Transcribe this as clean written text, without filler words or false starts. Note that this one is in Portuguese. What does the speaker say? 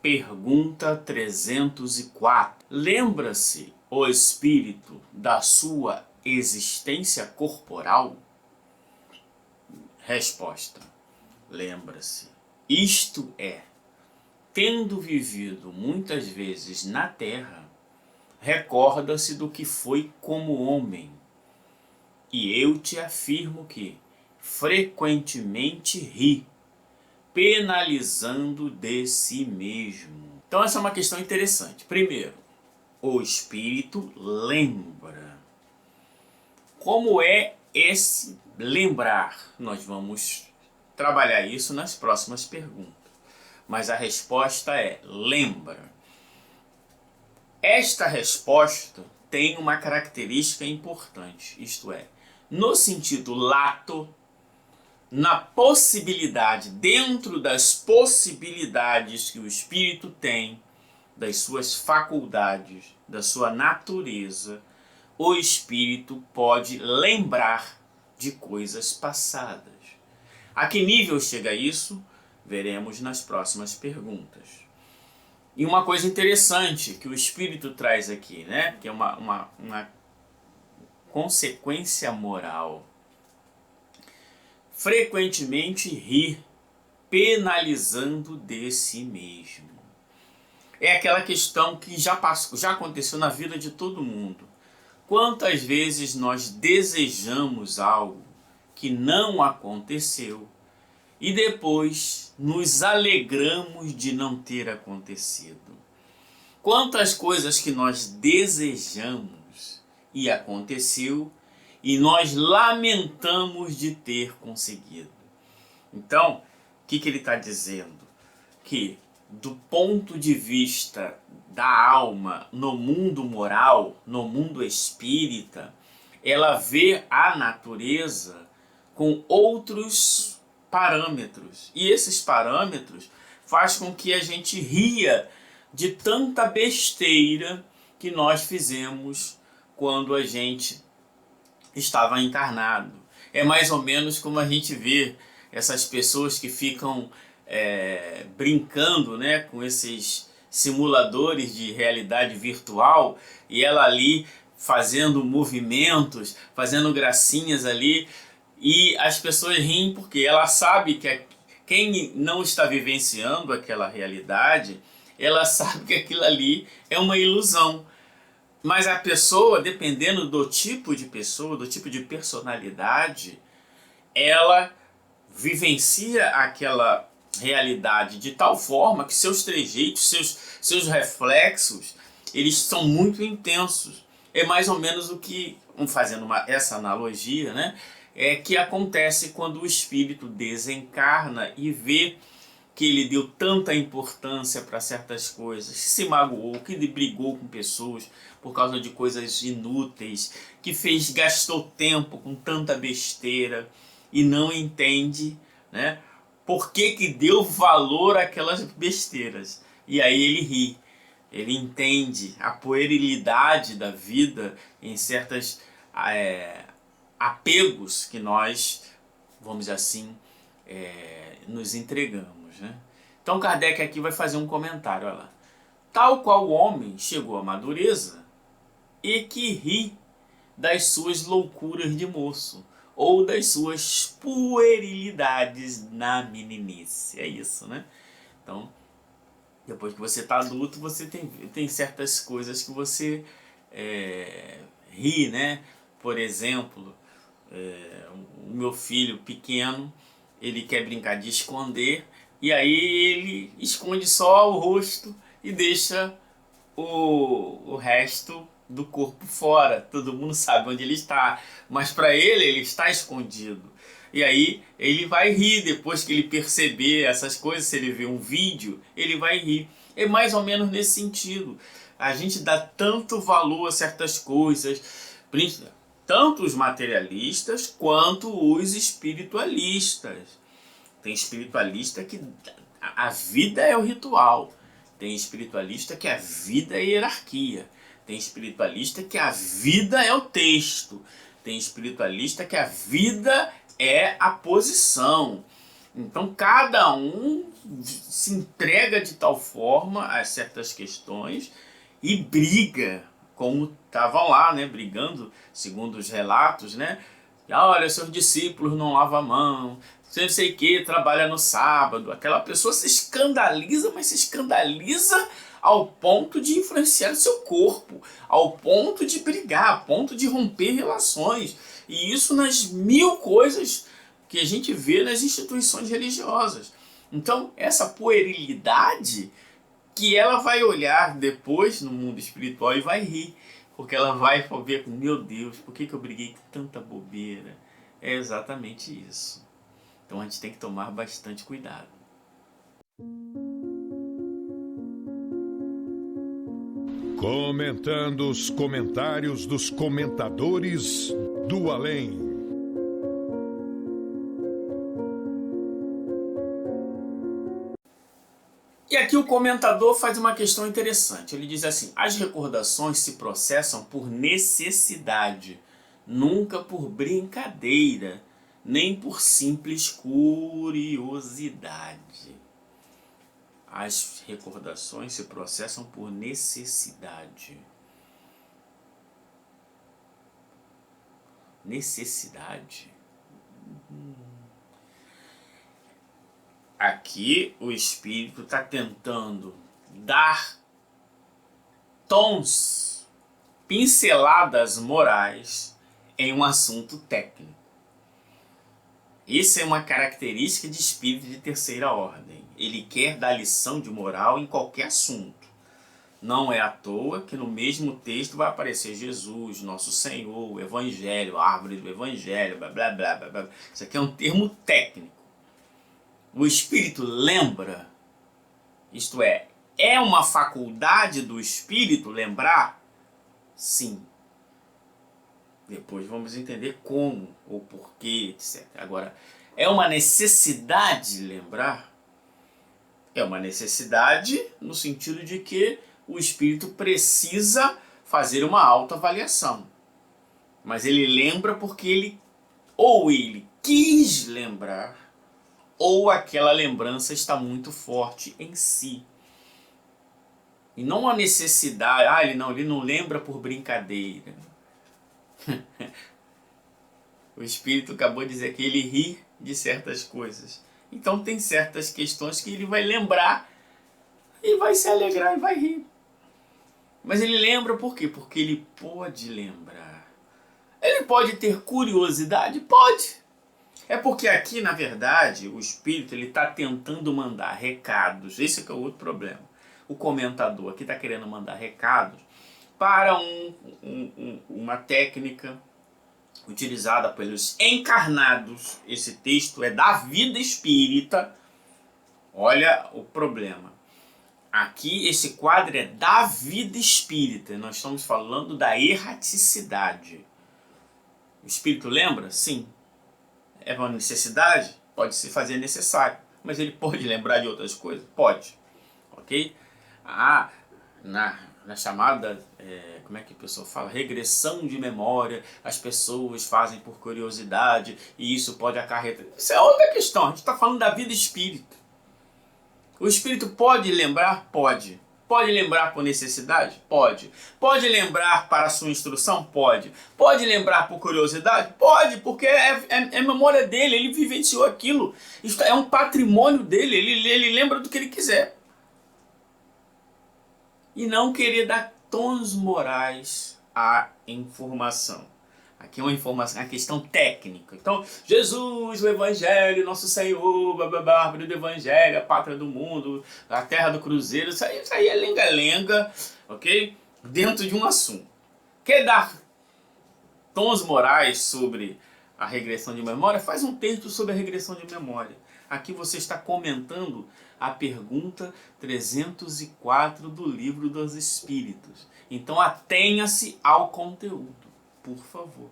Pergunta 304. Lembra-se o espírito da sua existência corporal? Resposta: lembra-se. Isto é, tendo vivido muitas vezes na terra, recorda-se do que foi como homem. E eu te afirmo que frequentemente ri, penalizando de si mesmo. Então essa é uma questão interessante. Primeiro, o espírito lembra. Como é esse lembrar? Nós vamos trabalhar isso nas próximas perguntas. Mas a resposta é lembra. Esta resposta tem uma característica importante, isto é, no sentido lato, na possibilidade, dentro das possibilidades que o espírito tem, das suas faculdades, da sua natureza, o espírito pode lembrar de coisas passadas. A que nível chega isso? Veremos nas próximas perguntas. E uma coisa interessante que o espírito traz aqui, né? Que é uma consequência moral. Frequentemente rir, penalizando de si mesmo. É aquela questão que já aconteceu na vida de todo mundo. Quantas vezes nós desejamos algo que não aconteceu e depois nos alegramos de não ter acontecido? Quantas coisas que nós desejamos e aconteceu e nós lamentamos de ter conseguido. Então, o que ele está dizendo? Que do ponto de vista da alma no mundo moral, no mundo espírita, ela vê a natureza com outros parâmetros. E esses parâmetros faz com que a gente ria de tanta besteira que nós fizemos quando a gente estava encarnado. É mais ou menos como a gente vê essas pessoas que ficam brincando, né, com esses simuladores de realidade virtual e ela ali fazendo movimentos, fazendo gracinhas ali e as pessoas riem porque ela sabe que quem não está vivenciando aquela realidade, ela sabe que aquilo ali é uma ilusão. Mas a pessoa, dependendo do tipo de pessoa, do tipo de personalidade, ela vivencia aquela realidade de tal forma que seus trejeitos, seus reflexos, eles são muito intensos. É mais ou menos o que, fazendo essa analogia, né, é que acontece quando o espírito desencarna e vê que ele deu tanta importância para certas coisas, que se magoou, que brigou com pessoas por causa de coisas inúteis, que gastou tempo com tanta besteira e não entende, né, por que deu valor àquelas besteiras. E aí ele ri, ele entende a puerilidade da vida em certos apegos que nós, vamos dizer assim, nos entregamos, né? Então Kardec aqui vai fazer um comentário, olha lá. Tal qual o homem chegou à madureza e que ri das suas loucuras de moço ou das suas puerilidades na meninice. É isso, né? Então, depois que você está adulto, você tem certas coisas que você ri, né? Por exemplo, o meu filho pequeno, ele quer brincar de esconder e aí ele esconde só o rosto e deixa o resto do corpo fora. Todo mundo sabe onde ele está, mas para ele está escondido. E aí ele vai rir depois que ele perceber essas coisas. Se ele ver um vídeo, ele vai rir. É mais ou menos nesse sentido. A gente dá tanto valor a certas coisas, tanto os materialistas quanto os espiritualistas. Tem espiritualista que a vida é o ritual. Tem espiritualista que a vida é a hierarquia. Tem espiritualista que a vida é o texto. Tem espiritualista que a vida é a posição. Então cada um se entrega de tal forma a certas questões e briga, como estavam lá, né, brigando, segundo os relatos, né? Olha, seus discípulos não lavam a mão, não sei o que, trabalha no sábado. Aquela pessoa se escandaliza, mas se escandaliza ao ponto de influenciar o seu corpo, ao ponto de brigar, ao ponto de romper relações. E isso nas mil coisas que a gente vê nas instituições religiosas. Então, essa puerilidade que ela vai olhar depois no mundo espiritual e vai rir, porque ela vai ver, meu Deus, por que eu briguei com tanta bobeira? É exatamente isso. Então a gente tem que tomar bastante cuidado. Comentando os comentários dos comentadores do além. E aqui o comentador faz uma questão interessante. Ele diz assim: as recordações se processam por necessidade, nunca por brincadeira, nem por simples curiosidade. As recordações se processam por necessidade. Necessidade. Aqui o espírito está tentando dar tons, pinceladas morais em um assunto técnico. Isso é uma característica de espírito de terceira ordem. Ele quer dar lição de moral em qualquer assunto. Não é à toa que no mesmo texto vai aparecer Jesus, Nosso Senhor, o Evangelho, a árvore do Evangelho, blá blá blá blá blá. Isso aqui é um termo técnico. O espírito lembra, isto é uma faculdade do espírito lembrar? Sim. Depois vamos entender como ou porquê, etc. Agora, é uma necessidade lembrar? É uma necessidade no sentido de que o espírito precisa fazer uma autoavaliação. Mas ele lembra porque ele quis lembrar, ou aquela lembrança está muito forte em si. E não a necessidade, ele não lembra por brincadeira. O espírito acabou de dizer que ele ri de certas coisas. Então tem certas questões que ele vai lembrar e vai se alegrar e vai rir. Mas ele lembra por quê? Porque ele pode lembrar. Ele pode ter curiosidade? Pode. É porque aqui, na verdade, o espírito está tentando mandar recados. Esse é o outro problema. O comentador aqui está querendo mandar recados para uma técnica utilizada pelos encarnados. Esse texto é da vida espírita. Olha o problema. Aqui esse quadro é da vida espírita. Nós estamos falando da erraticidade. O espírito lembra? Sim. É uma necessidade? Pode se fazer necessário. Mas ele pode lembrar de outras coisas? Pode. Ok? Na chamada, como é que a pessoa fala? Regressão de memória, as pessoas fazem por curiosidade e isso pode acarretar. Isso é outra questão. A gente está falando da vida espírita. O espírito pode lembrar? Pode. Pode lembrar por necessidade? Pode. Pode lembrar para a sua instrução? Pode. Pode lembrar por curiosidade? Pode, porque é memória dele, ele vivenciou aquilo. Isso é um patrimônio dele, ele lembra do que ele quiser. E não querer dar tons morais à informação. Aqui é uma informação, uma questão técnica. Então, Jesus, o Evangelho, Nosso Senhor, a árvore do Evangelho, a pátria do mundo, a terra do cruzeiro, isso aí é lenga-lenga, ok? Dentro de um assunto. Quer dar tons morais sobre a regressão de memória? Faz um texto sobre a regressão de memória. Aqui você está comentando a pergunta 304 do Livro dos Espíritos. Então atenha-se ao conteúdo, por favor.